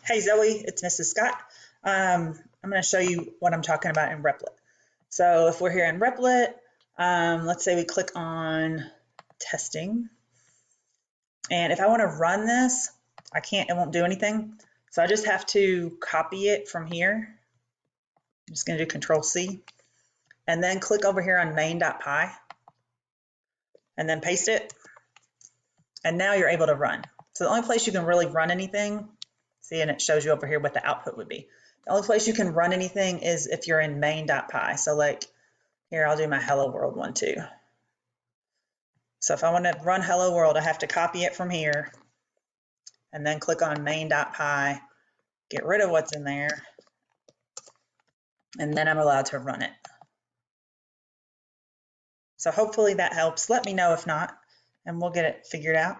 Hey Zoe, it's Mrs. Scott. I'm going to show you what I'm talking about in Replit. So if we're here in Replit, let's say we click on testing. And if I want to run this, I can't, it won't do anything. So I just have to copy it from here. I'm just going to do Control C and then click over here on main.py and then paste it. And now you're able to run. So the only place you can really run anything, see, and it shows you over here what the output would be. The only place you can run anything is if you're in main.py. So like here, I'll do my hello world one too. So if I want to run hello world, I have to copy it from here and then click on main.py, get rid of what's in there, and then I'm allowed to run it. So hopefully that helps. Let me know if not, and we'll get it figured out.